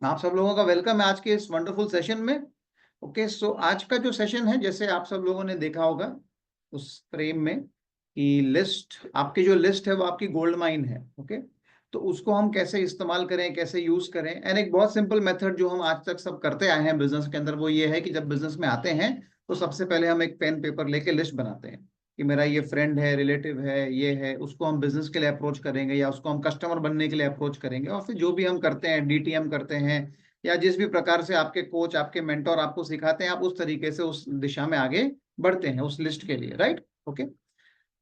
आप सब लोगों का वेलकम है आज के इस वंडरफुल सेशन में। ओके, सो आज का जो सेशन है, जैसे आप सब लोगों ने देखा होगा उस फ्रेम में कि लिस्ट, आपकी जो लिस्ट है वो आपकी गोल्ड माइन है। ओके, तो उसको हम कैसे इस्तेमाल करें, कैसे यूज करें, एंड एक बहुत सिंपल मेथड जो हम आज तक सब करते आए हैं बिजनेस के अंदर, वो ये है कि जब बिजनेस में आते हैं तो सबसे पहले हम एक पेन पेपर लेके लिस्ट बनाते हैं कि मेरा ये फ्रेंड है, रिलेटिव है, ये है, उसको हम बिजनेस के लिए अप्रोच करेंगे या उसको हम कस्टमर बनने के लिए अप्रोच करेंगे। और फिर जो भी हम करते हैं, डीटीएम करते हैं या जिस भी प्रकार से आपके कोच, आपके मेंटोर आपको सिखाते हैं, आप उस तरीके से उस दिशा में आगे बढ़ते हैं उस लिस्ट के लिए, राइट। ओके,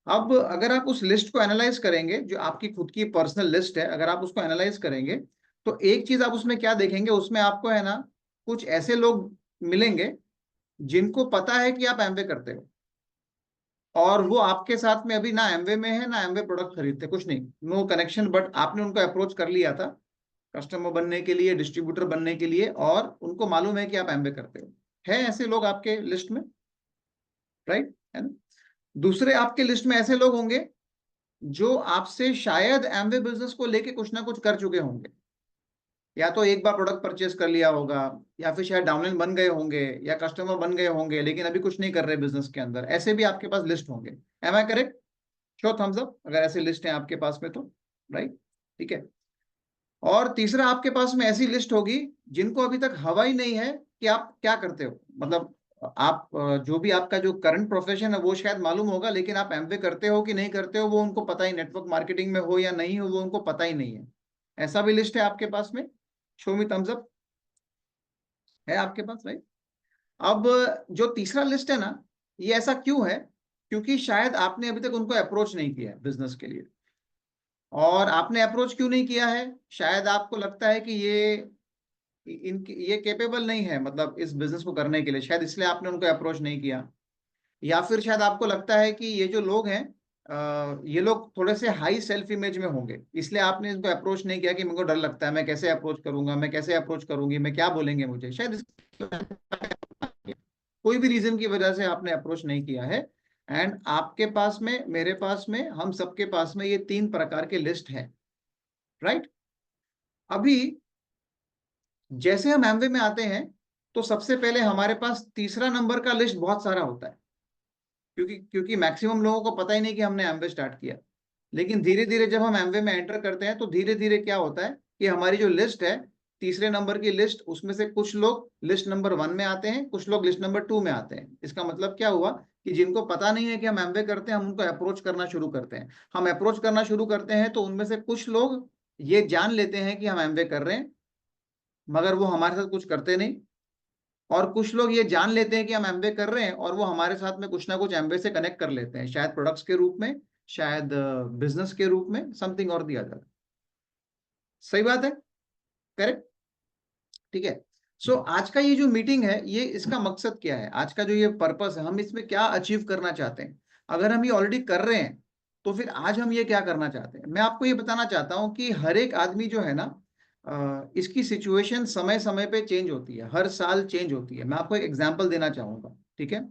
अब अगर आप उस लिस्ट को एनालाइज करेंगे, जो आपकी खुद की पर्सनल लिस्ट है, अगर आप उसको एनालाइज करेंगे तो एक चीज आप उसमें क्या देखेंगे, उसमें आपको है ना कुछ ऐसे लोग मिलेंगे जिनको पता है कि आप एमवे करते हो और वो आपके साथ में अभी ना एमवे में है ना एमवे प्रोडक्ट खरीदते, कुछ नहीं, नो कनेक्शन, बट आपने उनको अप्रोच कर लिया था कस्टमर बनने के लिए, डिस्ट्रीब्यूटर बनने के लिए, और उनको मालूम है कि आप एमवे करते हो। है ऐसे लोग आपके लिस्ट में, राइट, है ना। दूसरे आपके लिस्ट में ऐसे लोग होंगे जो आपसे शायद एमवे बिजनेस को लेके कुछ ना कुछ कर चुके होंगे, या तो एक बार प्रोडक्ट परचेज कर लिया होगा, या फिर शायद डाउनलाइन बन गए होंगे या कस्टमर बन गए होंगे लेकिन अभी कुछ नहीं कर रहे बिजनेस के अंदर। ऐसे भी आपके पास लिस्ट होंगे। Am I correct? Show thumbs up अगर ऐसी लिस्ट है आपके पास में तो, राइट, ठीक है। और तीसरा आपके पास में ऐसी लिस्ट होगी जिनको अभी तक हवा ही नहीं है कि आप क्या करते हो। मतलब आप जो भी आपका जो करंट प्रोफेशन है वो शायद मालूम होगा, लेकिन आप एमवे करते हो कि नहीं करते हो वो उनको पता ही, नेटवर्क मार्केटिंग में हो या नहीं हो वो उनको पता ही नहीं है। ऐसा भी लिस्ट है आपके पास में? Show me thumbs up. है आपके पास, राइट। अब जो तीसरा लिस्ट है ना, ये ऐसा क्यों है? क्योंकि शायद आपने अभी तक उनको अप्रोच नहीं किया है बिजनेस के लिए। और आपने अप्रोच क्यों नहीं किया है? शायद आपको लगता है कि ये केपेबल नहीं है, मतलब इस बिजनेस को करने के लिए, शायद इसलिए आपने उनको अप्रोच नहीं किया। या फिर शायद आपको लगता है कि ये जो लोग हैं, ये लोग थोड़े से हाई सेल्फ इमेज में होंगे, इसलिए आपने इनको अप्रोच नहीं किया कि मेरे को डर लगता है, मैं कैसे अप्रोच करूंगा, मैं कैसे अप्रोच करूंगी, मैं क्या बोलेंगे मुझे, शायद कोई भी रीजन की वजह से आपने अप्रोच नहीं किया है। एंड आपके पास में, मेरे पास में, हम सबके पास में ये तीन प्रकार के लिस्ट है, राइट। अभी जैसे हम एमवे में आते हैं तो सबसे पहले हमारे पास तीसरा नंबर का लिस्ट बहुत सारा होता है, क्योंकि क्योंकि मैक्सिमम लोगों को पता ही नहीं कि हमने एमवे स्टार्ट किया। लेकिन धीरे धीरे जब हम एमवे में एंटर करते हैं तो धीरे धीरे क्या होता है कि हमारी जो लिस्ट है, तीसरे नंबर की लिस्ट, उसमें से कुछ लोग लिस्ट नंबर 1 में आते हैं, कुछ लोग लिस्ट नंबर 2 में आते हैं। इसका मतलब क्या हुआ कि जिनको पता नहीं है कि हम एमवे करते हैं, हम उनको अप्रोच करना शुरू करते हैं। हम अप्रोच करना शुरू करते हैं तो उनमें से कुछ लोग ये जान लेते हैं कि हम एमवे कर रहे हैं, मगर वो हमारे साथ कुछ करते नहीं। और कुछ लोग ये जान लेते हैं कि हम एमबे कर रहे हैं और वो हमारे साथ में कुछ ना कुछ एमबे से कनेक्ट कर लेते हैं, शायद प्रोडक्ट्स के रूप में, शायद बिजनेस के रूप में, समथिंग और दिया जाता है। सही बात है, करेक्ट, ठीक है। सो आज का ये जो मीटिंग है, ये इसका मकसद क्या है, आज का जो ये पर्पस है, हम इसमें क्या अचीव करना चाहते हैं? अगर हम ये ऑलरेडी कर रहे हैं तो फिर आज हम ये क्या करना चाहते हैं? मैं आपको ये बताना चाहता हूं कि हर एक आदमी जो है ना, इसकी सिचुएशन समय समय पे चेंज होती है, हर साल चेंज होती है। मैं आपको एक एग्जांपल देना चाहूंगा, ठीक है।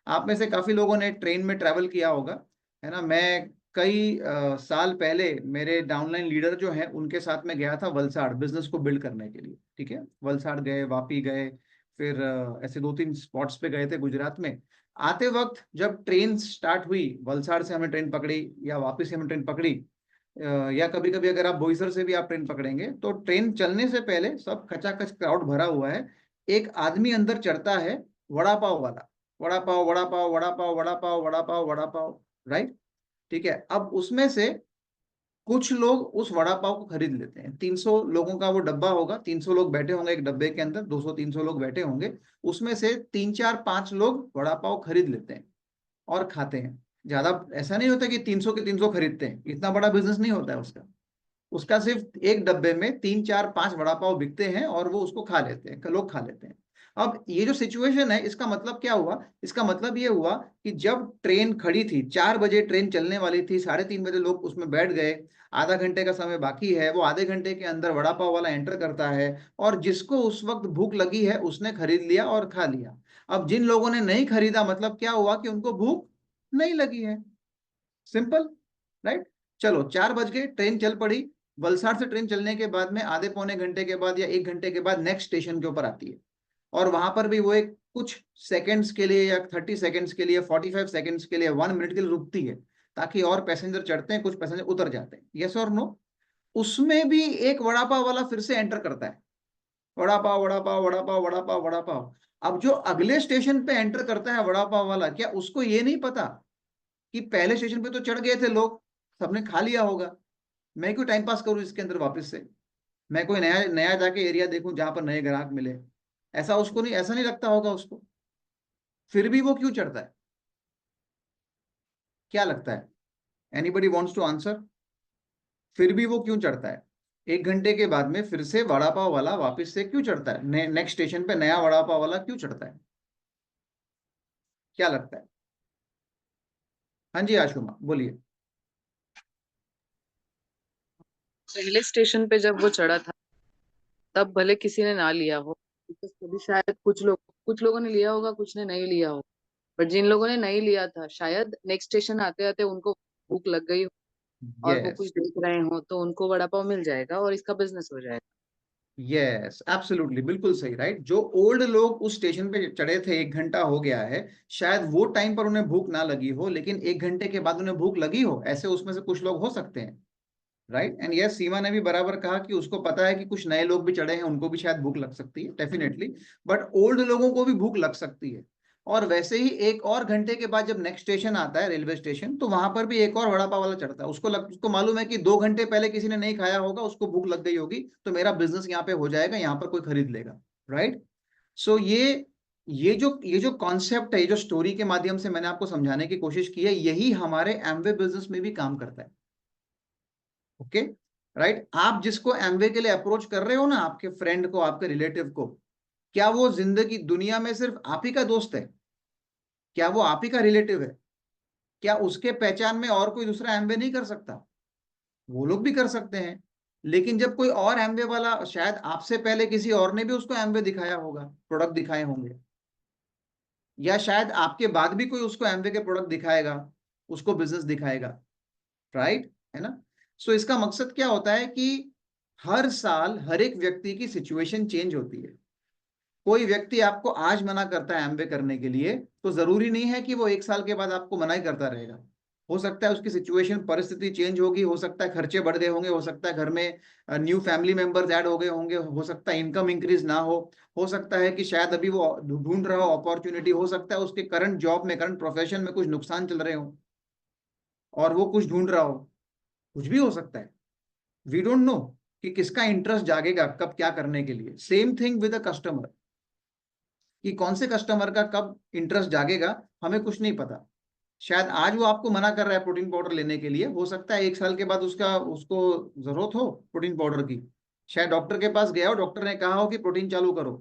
आप में से काफी लोगों ने ट्रेन में ट्रैवल किया होगा, है ना। मैं कई साल पहले मेरे डाउनलाइन लीडर जो हैं उनके साथ में गया था वलसाड़, बिजनेस को बिल्ड करने के लिए, ठीक है। वलसाड़ गए, वापी गए, फिर ऐसे 2-3 स्पॉट्स पे गए थे गुजरात में। आते वक्त जब ट्रेन स्टार्ट हुई, वलसाड़ से हमने ट्रेन पकड़ी या वापी से हमने ट्रेन पकड़ी, या कभी कभी अगर आप बोईसर से भी आप ट्रेन पकड़ेंगे, तो ट्रेन चलने से पहले सब खचाखच क्राउड भरा हुआ है। एक आदमी अंदर चढ़ता है, वड़ा पाव वाला, वड़ा पाव, वड़ा पाव, वड़ा पाव, वड़ा पाव, वड़ा पाव, वड़ा पाव, राइट, ठीक है। अब उसमें से कुछ लोग उस वड़ा पाव को खरीद लेते हैं। 300 लोगों का वो डब्बा होगा, 300 लोग बैठे होंगे एक डब्बे के अंदर, 200-300 लोग बैठे होंगे। उसमें से 3-4-5 लोग वड़ा पाव खरीद लेते हैं और खाते हैं। ज्यादा ऐसा नहीं होता कि 300 के 300 खरीदते हैं, इतना बड़ा बिजनेस नहीं होता है उसका। उसका सिर्फ एक डब्बे में 3-4-5 वड़ा पाव बिकते हैं और वो उसको खा लेते हैं, लोग खा लेते हैं। अब ये जो सिचुएशन है, इसका मतलब क्या हुआ? इसका मतलब ये हुआ कि जब ट्रेन खड़ी थी, 4 बजे ट्रेन चलने वाली थी, 3:30 बजे लोग उसमें बैठ गए, आधा घंटे का समय बाकी है, वो आधे घंटे के अंदर वड़ा पाव वाला एंटर करता है, और जिसको उस वक्त भूख लगी है उसने खरीद लिया और खा लिया। अब जिन लोगों ने नहीं खरीदा, मतलब क्या हुआ कि उनको भूख नहीं लगी है, सिंपल, राइट। चलो 4 बज गए, ट्रेन चल पड़ी। वलसाड से ट्रेन चलने के बाद में आधे पौने घंटे के बाद या 1 घंटे के बाद नेक्स्ट स्टेशन के ऊपर आती है, और वहां पर भी वो एक कुछ सेकंड्स के लिए या 30 सेकंड्स के लिए, 45 सेकंड्स के लिए, 1 मिनट के लिए रुकती है, ताकि और पैसेंजर चढ़ते हैं, कुछ पैसेंजर उतर जाते हैं। यस और नो? उसमें भी एक वड़ा पाव वाला फिर से एंटर करता है, वड़ा पाव वड़ा पाव वड़ा पाव वड़ा पाव वड़ा पाव। अब जो अगले स्टेशन पे एंटर करता है वड़ा पाव वाला, क्या उसको ये नहीं पता कि पहले स्टेशन पे तो चढ़ गए थे लोग, सबने खा लिया होगा, मैं क्यों टाइम पास करूं इसके अंदर वापस से, मैं कोई नया नया जाके एरिया देखूं जहां पर नए ग्राहक मिले। ऐसा उसको नहीं, ऐसा नहीं लगता होगा उसको, फिर भी वो क्यों चढ़ता है? क्या लगता है? Anybody wants to answer? फिर भी वो क्यों चढ़ता है? 1 घंटे के बाद में फिर से वड़ा पाव वाला वापस से क्यों चढ़ता है, नेक्स्ट स्टेशन पे नया वड़ा पाव वाला क्यों चढ़ता है? क्या लगता है? हाँ जी आशुमा बोलिए। पहले स्टेशन पे जब वो चढ़ा था तब भले किसी ने ना लिया हो, because तभी शायद कुछ लोगों ने लिया होगा, कुछ ने नहीं लिया होगा। पर जिन लोगों ने नहीं लिया था, शायद नेक्स्ट स्टेशन आते आते उनको भूख लग गई हो और वो कुछ यस, देख रहे हो तो उनको वड़ा पाव मिल जाएगा और इसका बिजनेस हो जाएगा। यस एब्सोल्युटली, बिल्कुल सही, राइट। जो ओल्ड लोग उस स्टेशन पे चढ़े थे, 1 घंटा हो गया है, शायद वो टाइम पर उन्हें भूख ना लगी हो, लेकिन 1 घंटे के बाद उन्हें भूख लगी हो, ऐसे उसमें से कुछ लोग हो सकते हैं, राइट। एंड यस, सीमा ने भी बराबर कहा कि उसको पता है कि कुछ नए लोग भी चढ़े हैं, उनको भी शायद भूख लग सकती है, डेफिनेटली, बट ओल्ड लोगों को भी भूख लग सकती है। और वैसे ही 1 और घंटे के बाद जब नेक्स्ट स्टेशन आता है, रेलवे स्टेशन, तो वहां पर भी एक और वड़ा पाव वाला चढ़ता है, उसको मालूम है कि 2 घंटे पहले किसी ने नहीं खाया होगा, उसको भूख लग गई होगी, तो मेरा बिजनेस यहाँ पे हो जाएगा, यहाँ पर कोई खरीद लेगा, राइट। सो ये जो कॉन्सेप्ट है, ये जो स्टोरी के माध्यम से मैंने आपको समझाने की कोशिश की है, यही हमारे एमवे बिजनेस में भी काम करता है। Okay, right. आप जिसको एमवे के लिए अप्रोच कर रहे हो ना, आपके फ्रेंड को, आपके रिलेटिव को, क्या वो जिंदगी दुनिया में सिर्फ आप ही का दोस्त है? क्या वो आप ही का रिलेटिव है? क्या उसके पहचान में और कोई दूसरा एमवे नहीं कर सकता? वो लोग भी कर सकते हैं, लेकिन जब कोई और एमवे वाला, शायद आपसे पहले किसी और ने भी उसको एमवे दिखाया होगा, प्रोडक्ट दिखाए होंगे, या शायद आपके बाद भी कोई उसको एमवे के प्रोडक्ट दिखाएगा, उसको बिजनेस दिखाएगा, राइट, है ना। सो इसका मकसद क्या होता है कि हर साल हर एक व्यक्ति की सिचुएशन चेंज होती है। कोई व्यक्ति आपको आज मना करता है एमबे करने के लिए, तो जरूरी नहीं है कि वो 1 साल के बाद आपको मना ही करता रहेगा। हो सकता है उसकी सिचुएशन, परिस्थिति चेंज होगी, हो सकता है खर्चे बढ़ गए होंगे, हो सकता है घर में न्यू फैमिली मेंबर्स ऐड हो गए होंगे, हो सकता है इनकम इंक्रीज ना हो सकता है कि शायद अभी वो ढूंढ रहा हो अपॉर्चुनिटी, हो सकता है उसके करंट जॉब में, करंट प्रोफेशन में कुछ नुकसान चल रहे हो और वो कुछ ढूंढ रहा हो, कुछ भी हो सकता है। वी डोंट नो कि किसका इंटरेस्ट जागेगा कब क्या करने के लिए। Same thing with a customer, कि कौन से कस्टमर का कब इंटरेस्ट जागेगा, हमें कुछ नहीं पता। शायद आज वो आपको मना कर रहा है प्रोटीन पाउडर लेने के लिए, हो सकता है 1 साल के बाद उसको जरूरत हो प्रोटीन पाउडर की। शायद डॉक्टर के पास गया हो, डॉक्टर ने कहा हो कि प्रोटीन चालू करो।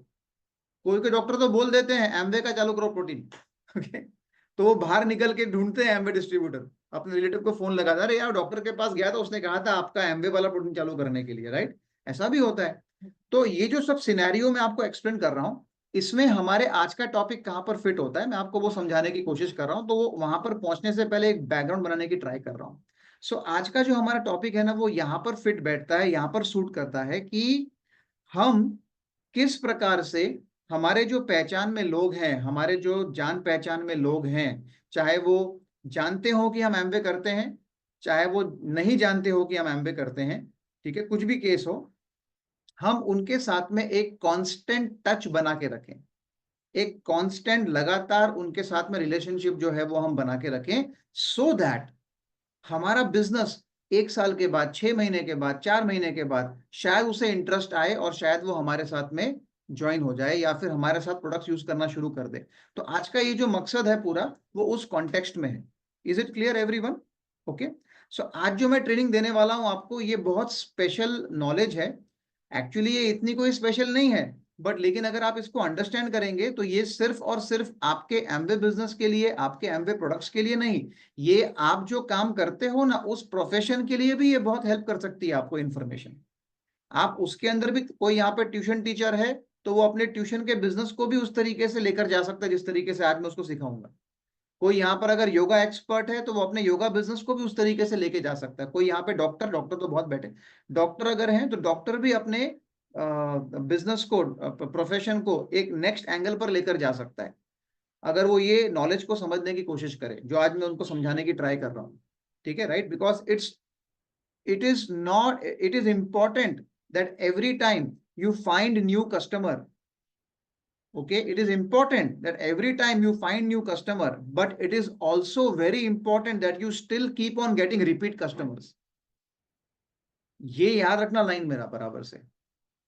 कोई कोई डॉक्टर तो बोल देते हैं एमवे का चालू करो प्रोटीन। ओके, तो वो बाहर निकल के ढूंढते हैं एमवे डिस्ट्रीब्यूटर, अपने रिलेटिव को फोन लगा था, अरे यार डॉक्टर के पास गया था, उसने कहा था आपका एमवे वाला प्रोटीन चालू करने के लिए, राइट। ऐसा भी होता है। तो ये जो सब सिनेरियो मैं आपको एक्सप्लेन कर रहा हूँ, इसमें हमारे आज का टॉपिक कहाँ पर फिट होता है, मैं आपको वो समझाने की कोशिश कर रहा हूँ, तो वो वहां पर पहुंचने से पहले एक बैकग्राउंड बनाने की ट्राई कर रहा हूँ। सो आज का जो हमारा टॉपिक है ना, वो यहाँ पर फिट बैठता है, यहाँ पर सूट करता है कि हम किस प्रकार से, हमारे जो पहचान में लोग हैं, हमारे जो जान पहचान में लोग हैं, चाहे वो जानते हो कि हम एमबे करते हैं, चाहे वो नहीं जानते हो कि हम एमबे करते हैं, ठीक है, कुछ भी केस हो, हम उनके साथ में एक कांस्टेंट टच बना के रखें, एक कांस्टेंट लगातार उनके साथ में रिलेशनशिप जो है वो हम बना के रखें, सो दैट हमारा बिजनेस 1 साल के बाद, 6 महीने के बाद, 4 महीने के बाद शायद उसे इंटरेस्ट आए और शायद वो हमारे साथ में ज्वाइन हो जाए या फिर हमारे साथ प्रोडक्ट्स यूज करना शुरू कर दे। तो आज का ये जो मकसद है पूरा, वो उस कॉन्टेक्स्ट में है। Is it clear everyone? Okay. So आज जो मैं ट्रेनिंग देने वाला हूं आपको, ये बहुत स्पेशल नॉलेज है। एक्चुअली ये इतनी कोई स्पेशल नहीं है, बट लेकिन अगर आप इसको अंडरस्टैंड करेंगे तो ये सिर्फ और सिर्फ आपके एमवे बिजनेस के लिए, आपके एमवे प्रोडक्ट्स के लिए नहीं, ये आप जो काम करते हो ना उस प्रोफेशन के लिए भी ये बहुत हेल्प कर सकती है आपको इन्फॉर्मेशन। आप उसके अंदर भी, कोई यहाँ पे ट्यूशन टीचर है तो वो अपने ट्यूशन के बिजनेस को भी उस तरीके से लेकर जा सकता है जिस तरीके से आज मैं उसको सिखाऊंगा। कोई यहाँ पर अगर योगा एक्सपर्ट है तो वो अपने योगा बिजनेस को भी उस तरीके से लेके जा सकता है। कोई यहाँ पे डॉक्टर तो बहुत बैठे, डॉक्टर अगर हैं तो डॉक्टर भी अपने बिजनेस को, प्रोफेशन को एक नेक्स्ट एंगल पर लेकर जा सकता है, अगर वो ये नॉलेज को समझने की कोशिश करे, जो आज मैं उनको समझाने की ट्राई कर रहा हूँ। ठीक है, right? Because it is important that every time you find new customer, okay, it is important that every time you find new customer, but it is also very important that you still keep on getting repeat customers. ये याद रखना line मेरा बराबर से,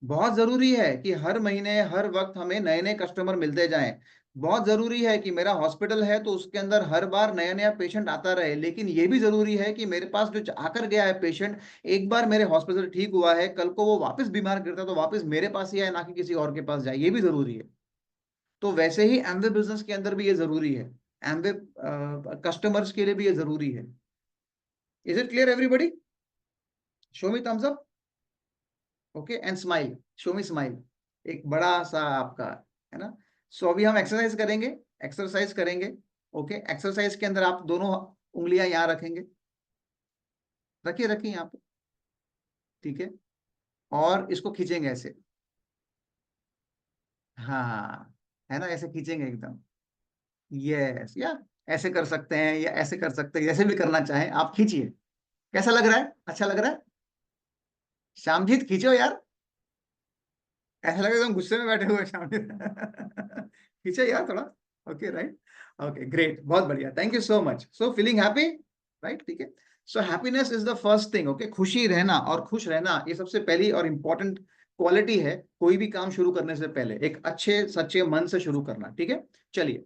बहुत जरूरी है कि हर महीने हर वक्त हमें नए नए कस्टमर मिलते जाएं। बहुत जरूरी है कि मेरा हॉस्पिटल है तो उसके अंदर हर बार नया नया पेशेंट आता रहे, लेकिन ये भी जरूरी है कि मेरे पास जो आकर गया है पेशेंट, एक बार मेरे हॉस्पिटल ठीक हुआ है, कल को वो वापस बीमार गिरता है तो वापस मेरे पास ही आए, ना कि किसी और के पास जाए, ये भी जरूरी है। तो वैसे ही एमवे बिजनेस के अंदर भी ये जरूरी है, एमवे कस्टमर्स के लिए भी ये जरूरी है। Is it clear everybody? Show me thumbs up, okay, and smile, show me smile, एक बड़ा सा आपका, है ना? सो अभी हम एक्सरसाइज करेंगे, एक्सरसाइज करेंगे। ओके, एक्सरसाइज के अंदर आप दोनों उंगलियां यहाँ रखेंगे, रखिए रखिए यहाँ पे, ठीक है, और इसको खींचेंगे ऐसे, हाँ, है ना, ऐसे खींचेंगे एकदम, यस, या ऐसे कर सकते हैं या ऐसे कर सकते हैं, जैसे भी करना चाहें आप, खींचिए। कैसा लग रहा है? अच्छा लग रहा है? श्यामजीत खींचो यार, ऐसा लगे एकदम गुस्से में बैठे हुए श्यामजीत। खींचो यार थोड़ा। ओके, राइट, ओके, ग्रेट, बहुत बढ़िया, thank you so much. So feeling happy, right? ठीक है, so happiness is the first thing. Okay, खुशी रहना और खुश रहना, ये सबसे पहली और इंपॉर्टेंट क्वालिटी है कोई भी काम शुरू करने से पहले, एक अच्छे सच्चे मन से शुरू करना। ठीक है, चलिए।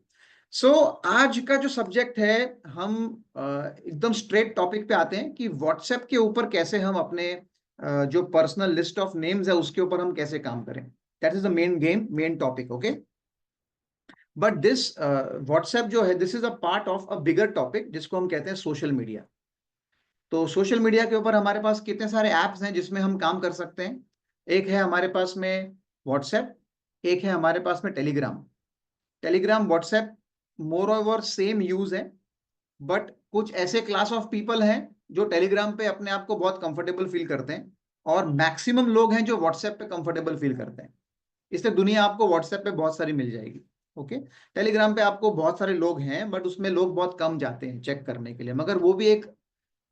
सो आज का जो सब्जेक्ट है, हम एकदम स्ट्रेट टॉपिक पे आते हैं कि व्हाट्सएप के ऊपर कैसे हम अपने जो पर्सनल लिस्ट ऑफ नेम्स है उसके ऊपर हम कैसे काम करें। That is the main game, main topic. Okay, but this WhatsApp जो है, this is a part of a bigger topic जिसको हम कहते हैं सोशल मीडिया। तो सोशल मीडिया के ऊपर हमारे पास कितने सारे एप्स हैं जिसमें हम काम कर सकते हैं। एक है हमारे पास में व्हाट्सएप, एक है हमारे पास में Telegram. Telegram, WhatsApp more over same use है, बट कुछ ऐसे क्लास ऑफ पीपल हैं जो टेलीग्राम पे अपने आप को बहुत कंफर्टेबल फील करते हैं, और मैक्सिमम लोग हैं जो व्हाट्सएप पे कंफर्टेबल फील करते हैं। इसलिए दुनिया आपको व्हाट्सएप पे बहुत सारी मिल जाएगी। ओके, टेलीग्राम पे आपको बहुत सारे लोग हैं, बट उसमें लोग बहुत कम जाते हैं चेक करने के लिए, मगर वो भी एक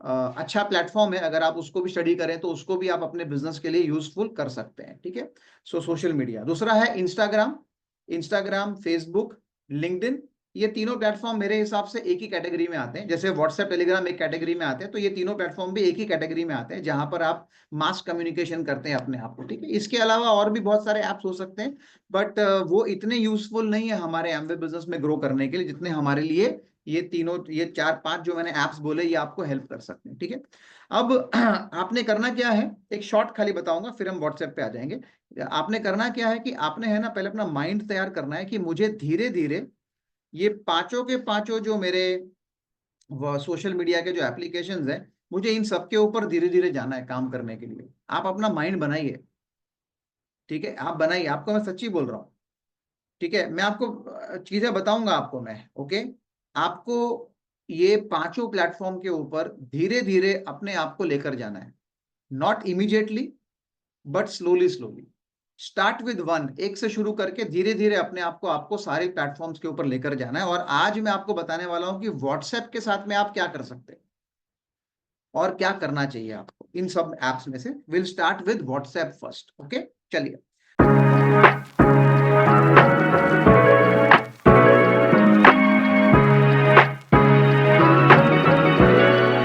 अच्छा प्लेटफॉर्म है। अगर आप उसको भी स्टडी करें तो उसको भी आप अपने बिजनेस के लिए यूजफुल कर सकते हैं। ठीक है, सो सोशल मीडिया। दूसरा है इंस्टाग्राम, फेसबुक, लिंक्डइन। ये तीनों प्लेटफॉर्म मेरे हिसाब से एक ही कैटेगरी में आते हैं, जैसे व्हाट्सएप टेलीग्राम एक कैटेगरी में आते हैं, तो ये तीनों प्लेटफॉर्म भी एक ही कैटेगरी में आते हैं जहां पर आप मास कम्युनिकेशन करते हैं अपने आप को। ठीक है, इसके अलावा और भी बहुत सारे ऐप्स हो सकते हैं, बट वो इतने यूजफुल नहीं है हमारे एमवे बिजनेस में ग्रो करने के लिए जितने हमारे लिए ये तीनों, ये 4-5 जो मैंने ऐप्स बोले, ये आपको हेल्प कर सकते हैं। ठीक है, अब आपने करना क्या है, एक शॉर्ट खाली बताऊंगा, फिर हम व्हाट्सएप पे आ जाएंगे। आपने करना क्या है कि आपने, है ना, पहले अपना माइंड तैयार करना है कि मुझे धीरे धीरे ये पांचों के पांचों जो मेरे सोशल मीडिया के जो एप्लीकेशंस हैं, मुझे इन सबके ऊपर धीरे धीरे जाना है काम करने के लिए। आप अपना माइंड बनाइए, ठीक है, आप बनाइए, आपको मैं सच्ची बोल रहा हूँ। ठीक है, मैं आपको चीजें बताऊंगा आपको मैं। ओके, आपको ये पांचों प्लेटफॉर्म के ऊपर धीरे धीरे अपने आप को लेकर जाना है, not immediately but slowly slowly. Start with one, एक से शुरू करके धीरे धीरे अपने आप को, आपको सारे प्लेटफॉर्म्स के ऊपर लेकर जाना है। और आज मैं आपको बताने वाला हूं कि व्हाट्सएप के साथ में आप क्या कर सकते हैं और क्या करना चाहिए आपको इन सब एप्स में से। Will start with WhatsApp first. Okay, चलिए।